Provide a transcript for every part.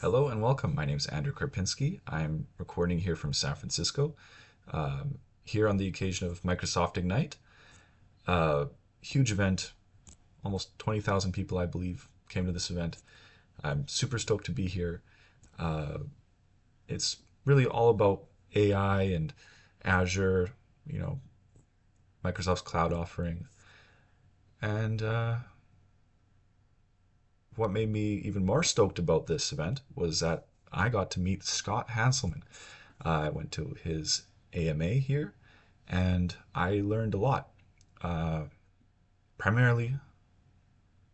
Hello and welcome. My name is Andrew Karpinski. I'm recording here from San Francisco, here on the occasion of Microsoft Ignite. Huge event, almost 20,000 people, I believe, came to this event. I'm super stoked to be here. Uh, it's really all about AI and Azure, you know, Microsoft's cloud offering. And what made me even more stoked about this event was that I got to meet Scott Hanselman. I went to his AMA here, and I learned a lot. Uh, Primarily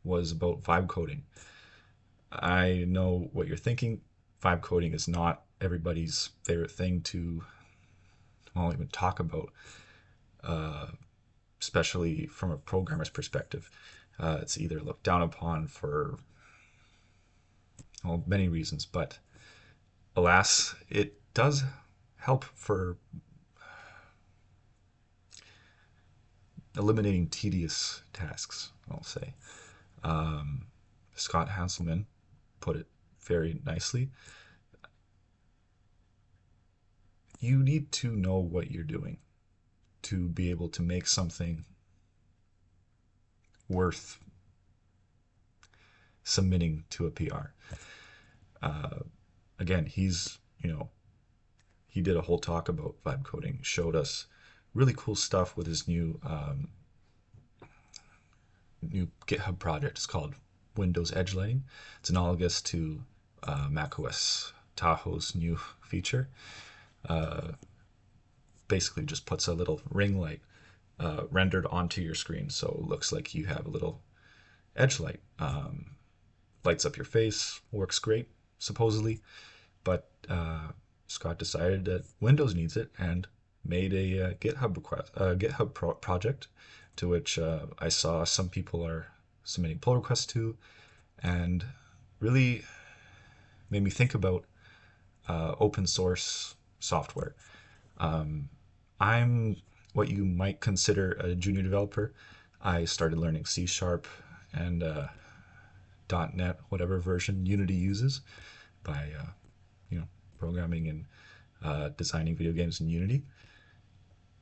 was about vibe coding. I know what you're thinking. Vibe coding is not everybody's favorite thing to, well, even talk about, uh, especially from a programmer's perspective. It's either looked down upon for, well, many reasons, but alas, it does help for eliminating tedious tasks, I'll say. Um, Scott Hanselman put it very nicely. You need to know what you're doing to be able to make something worth submitting to a PR. Uh, Again, he did a whole talk about vibe coding, showed us really cool stuff with his new GitHub project. It's called Windows Edge Lighting. It's analogous to macOS Tahoe's new feature. Uh, Basically, just puts a little ring light rendered onto your screen, so it looks like you have a little edge light. Lights up your face, works great, supposedly, but Scott decided that Windows needs it and made a project to which I saw some people are submitting pull requests to, and really made me think about open source software. I'm what you might consider a junior developer. I started learning C Sharp and .NET, whatever version Unity uses, by programming and designing video games in Unity.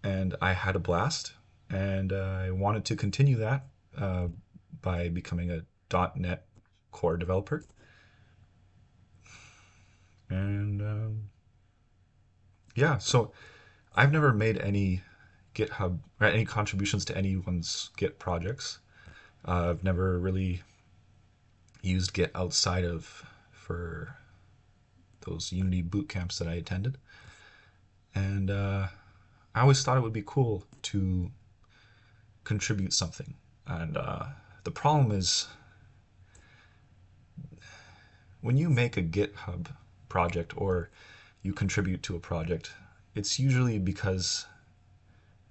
And I had a blast, and I wanted to continue that uh, by becoming a .NET Core developer. And yeah, so I've never made any GitHub or any contributions to anyone's Git projects. I've never really used Git outside of for those Unity boot camps that I attended, and I always thought it would be cool to contribute something. And the problem is when you make a GitHub project or you contribute to a project, it's usually because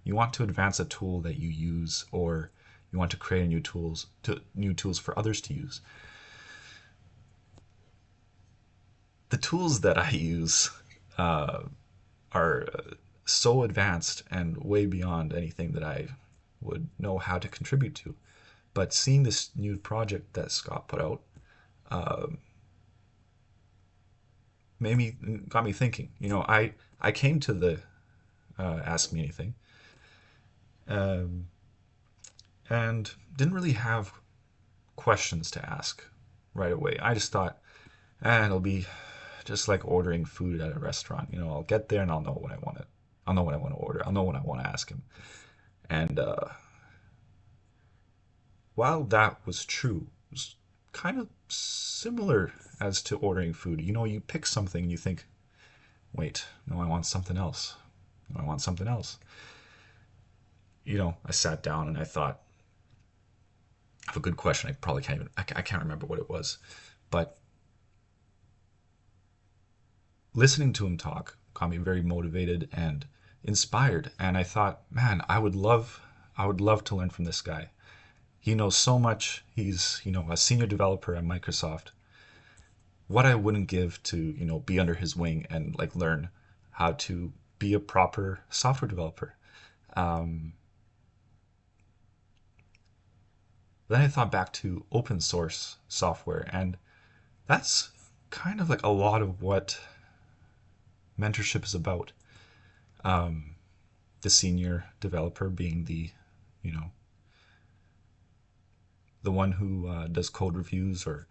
you want to advance a tool that you use, or you want to create new tools for others to use. The tools that I use uh, are so advanced and way beyond anything that I would know how to contribute to. But seeing this new project that Scott put out uh, got me thinking. I came to the Ask Me Anything, um, and didn't really have questions to ask right away. I just thought, it'll be just like ordering food at a restaurant. I'll get there and I'll know what I want to. I'll know what I want to order. I'll know what I want to ask him. And while that was true, it was kind of similar as to ordering food. You pick something and you think, wait, no, I want something else. No, I want something else. I sat down and I thought, I have a good question. I probably can't even, I can't remember what it was. But listening to him talk got me very motivated and inspired. And I thought, man, I would love to learn from this guy. He knows so much. He's, a senior developer at Microsoft. What I wouldn't give to, be under his wing and like learn how to be a proper software developer. Um, then I thought back to open source software, and that's kind of like a lot of what mentorship is about. The senior developer being you know, the one who does code reviews or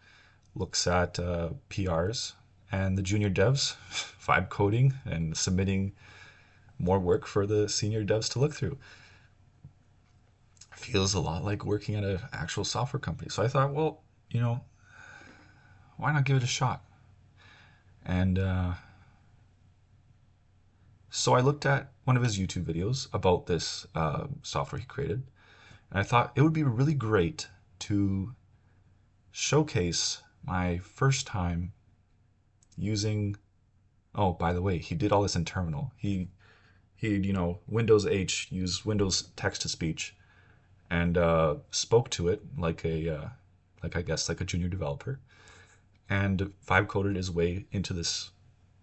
looks at PRs, and the junior devs vibe coding and submitting more work for the senior devs to look through. Feels a lot like working at an actual software company. So I thought, well, why not give it a shot? And so I looked at one of his YouTube videos about this software he created, and I thought it would be really great to showcase my first time using. Oh, by the way, he did all this in terminal. He Windows H, used Windows text to speech, and spoke to it like like I guess like a junior developer, and vibe coded his way into this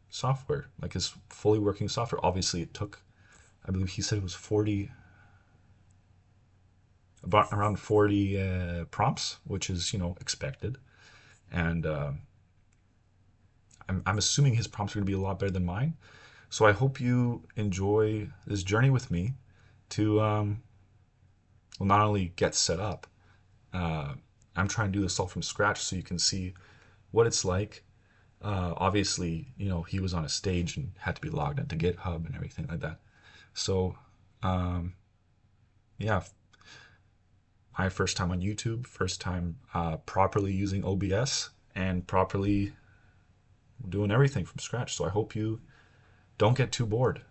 software, like his fully working software. Obviously, it took, I believe he said it was 40, about around 40 prompts, which is expected, and I'm assuming his prompts are going to be a lot better than mine. So I hope you enjoy this journey with me to well, not only get set up. Uh, I'm trying to do this all from scratch so you can see what it's like. Obviously, he was on a stage and had to be logged into GitHub and everything like that. So, um, yeah, my first time on YouTube, first time properly using OBS and properly doing everything from scratch. So I hope you don't get too bored.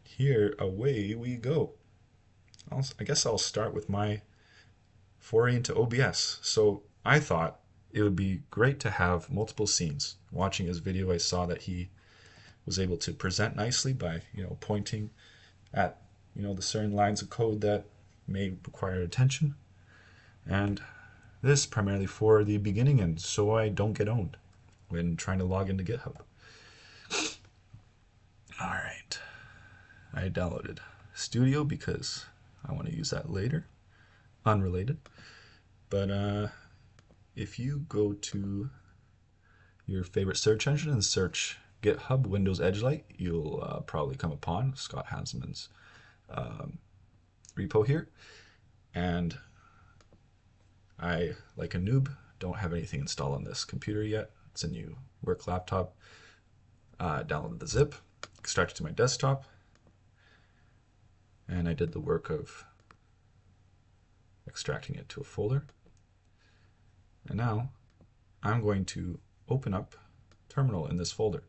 Here, away we go. I guess I'll start with my foray into OBS. So I thought it would be great to have multiple scenes. Watching his video, I saw that he was able to present nicely by, pointing at, the certain lines of code that may require attention. And this primarily for the beginning end, so I don't get owned when trying to log into GitHub. All right. I downloaded Studio because I want to use that later. Unrelated. But if you go to your favorite search engine and search GitHub Windows Edgelite, you'll probably come upon Scott Hanselman's repo here. And I, like a noob, don't have anything installed on this computer yet. It's a new work laptop. Downloaded the zip, extracted to my desktop, and I did the work of extracting it to a folder. And now I'm going to open up terminal in this folder.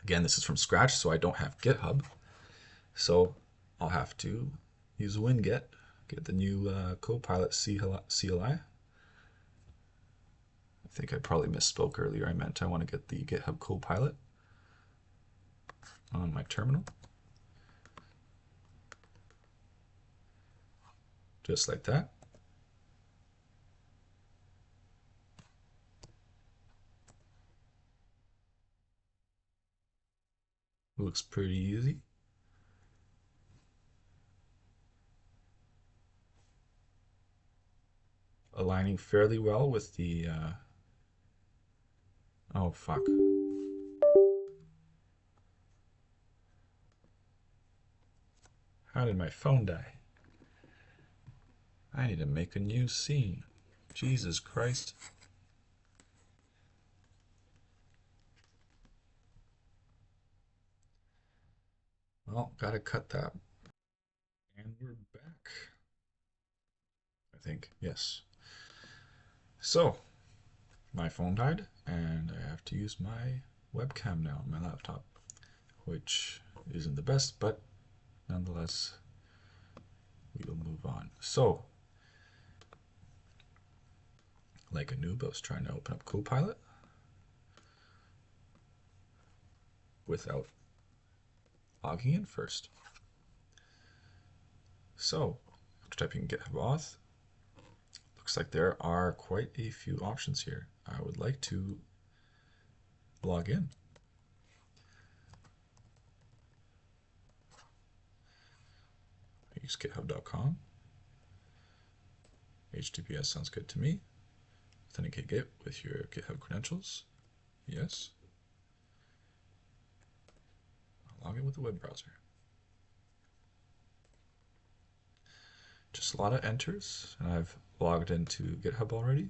Again, this is from scratch, so I don't have GitHub. So I'll have to use winget, get the new Copilot CLI. I think I probably misspoke earlier. I meant I want to get the GitHub Copilot on my terminal. Just like that. Looks pretty easy. Aligning fairly well with the oh fuck. How did my phone die? I need to make a new scene. Jesus Christ. Well, gotta cut that. And we're back. I think, yes. So, my phone died, and I have to use my webcam now on my laptop, which isn't the best, but nonetheless, we will move on. So, like a noob, I was trying to open up Copilot without logging in first. So, after typing GitHub auth, looks like there are quite a few options here. I would like to log in. I use github.com. HTTPS sounds good to me. Authenticate Git with your GitHub credentials. Yes. I'll log in with the web browser. Just a lot of enters, and I've logged into GitHub already.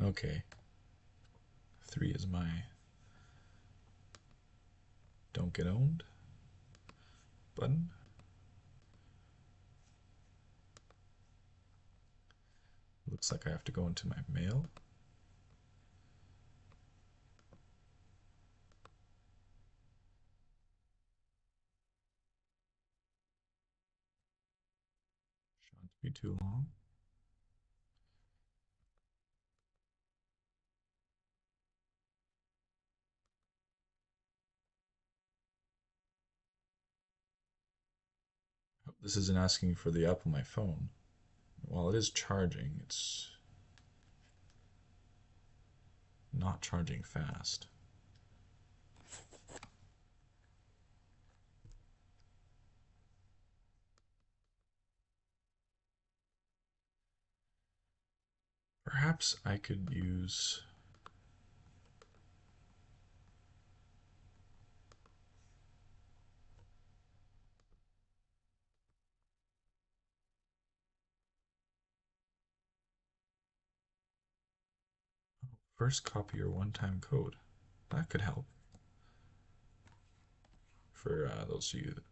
Okay. 3 is my don't get owned button. Looks like I have to go into my mail. Shouldn't be too long. This isn't asking for the app on my phone. While it is charging, it's not charging fast. Perhaps I could use first copy your one-time code. That could help. For those of you that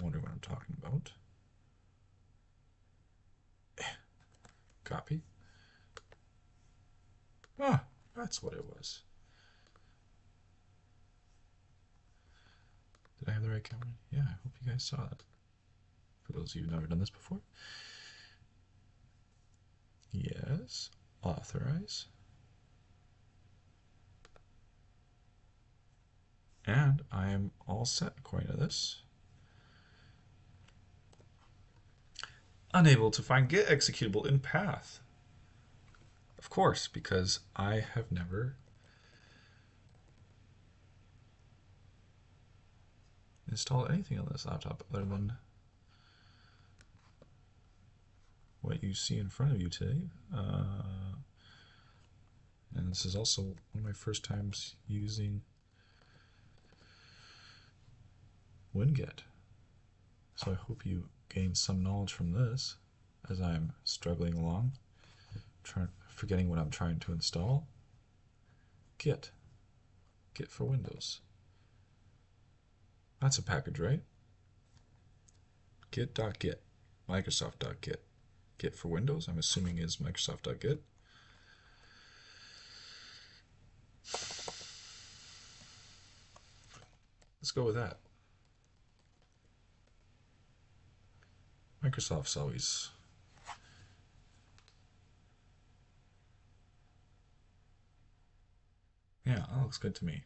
wonder what I'm talking about. Copy. Ah, that's what it was. Did I have the right camera? Yeah, I hope you guys saw that. For those of you who've never done this before. Yes. Authorize. And I am all set according to this. Unable to find Git executable in path. Of course, because I have never installed anything on this laptop other than what you see in front of you today. And this is also one of my first times using Winget. So I hope you gain some knowledge from this as I'm struggling along, forgetting what I'm trying to install. Git for Windows. That's a package, right? Git.git, Microsoft.git. Git for Windows, I'm assuming is Microsoft.git. Let's go with that. Microsoft's always yeah, that looks good to me.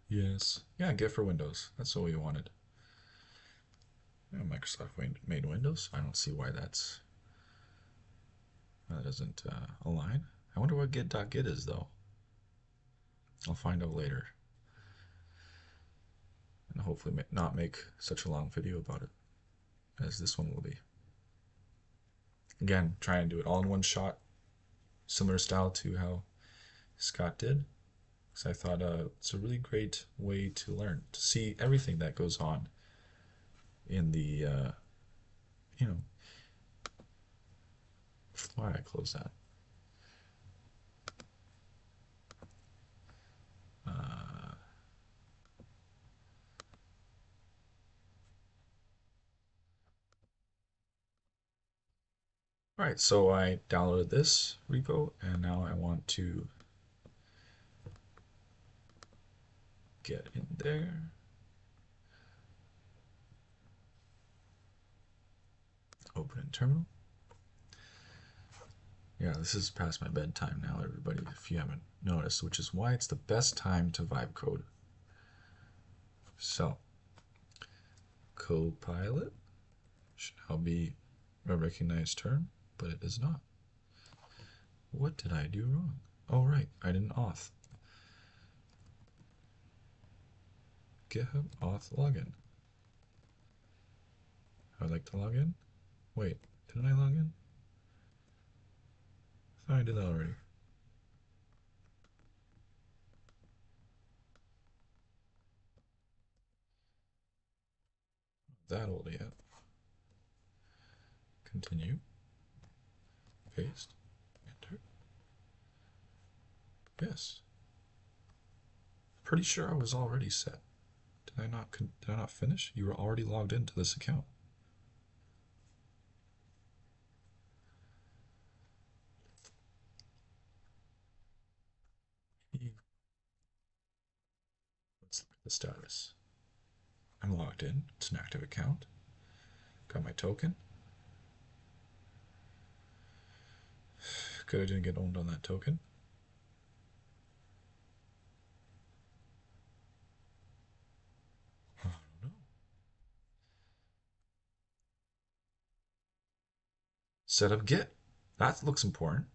Yes. Yeah, Git for Windows. That's what we wanted. Yeah, Microsoft made Windows. I don't see why that doesn't align. I wonder what Git.git is, though. I'll find out later. And hopefully not make such a long video about it as this one will be. Again, try and do it all in one shot, similar style to how Scott did. Because I thought it's a really great way to learn, to see everything that goes on in the, you know, why did I close that? All right, so I downloaded this repo, and now I want to get in there. Open in terminal. Yeah, this is past my bedtime now, everybody, if you haven't noticed, which is why it's the best time to vibe code. So, Copilot should now be a recognized term, but it is not. What did I do wrong? Oh, right, I didn't auth. GitHub auth login. I would like to log in. Wait, didn't I log in? I thought I did that already. That old yet. Continue. Paste. Enter. Yes. Pretty sure I was already set. Did I not finish? You were already logged into this account. Let's look at the status. I'm logged in. It's an active account. Got my token. Good, I didn't get owned on that token. I don't know. Set up Git. That looks important.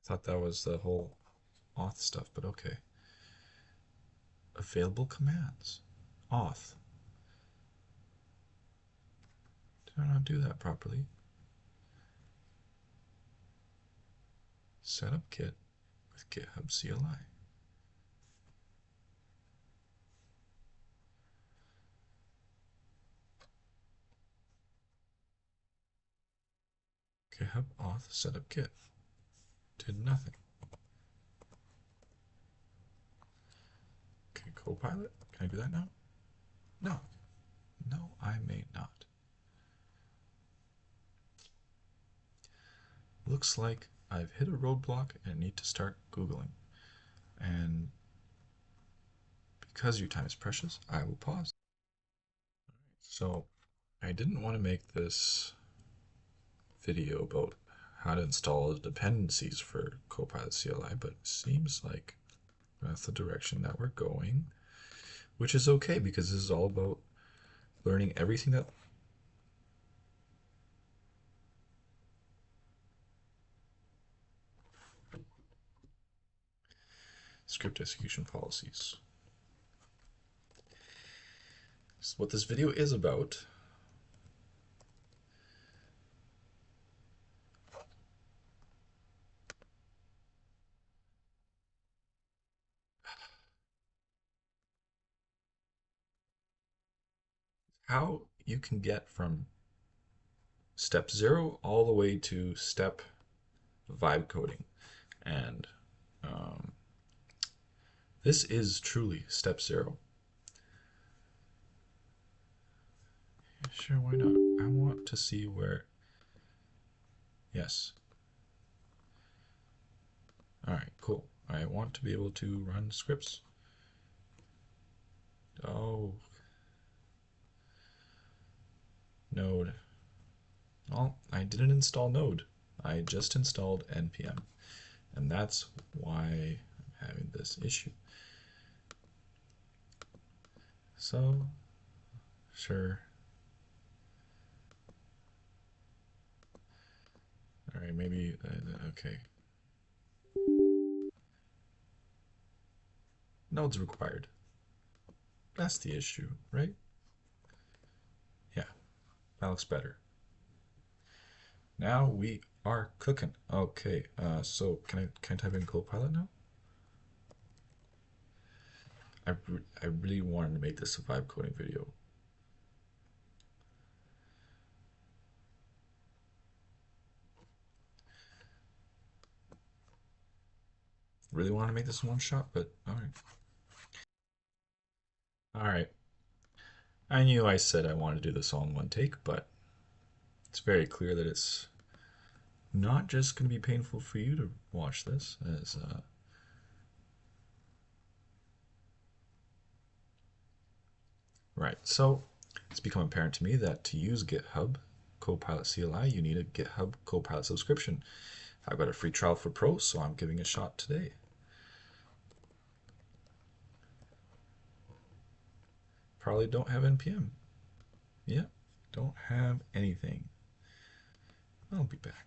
Thought that was the whole auth stuff, but okay. Available commands. Auth. Did I not do that properly? Set up Git with GitHub CLI. GitHub auth setup Git. Did nothing. Okay, Copilot. Can I do that now? No. No, I may not. Looks like I've hit a roadblock and need to start Googling. And because your time is precious, I will pause. So I didn't want to make this video about how to install the dependencies for Copilot CLI, but it seems like that's the direction that we're going, which is okay because this is all about learning everything that script execution policies. So what this video is about how you can get from step 0 all the way to step vibe coding. And this is truly step 0. Sure, why not? I want to see where. Yes. Alright, cool. I want to be able to run scripts. Oh. Node. Well, I didn't install Node. I just installed npm. And that's why I'm having this issue. So, sure. Alright, maybe, okay. Node's required. That's the issue, right? Yeah, that looks better. Now we are cooking. Okay, so can I type in Copilot now? I really wanted to make this a vibe coding video. Really want to make this one shot, but alright. Alright. I knew I said I wanted to do this all in one take, but it's very clear that it's not just going to be painful for you to watch this, as right. So it's become apparent to me that to use GitHub Copilot CLI, you need a GitHub Copilot subscription. I've got a free trial for Pro, so I'm giving it a shot today. Probably don't have npm. Yeah, don't have anything. I'll be back.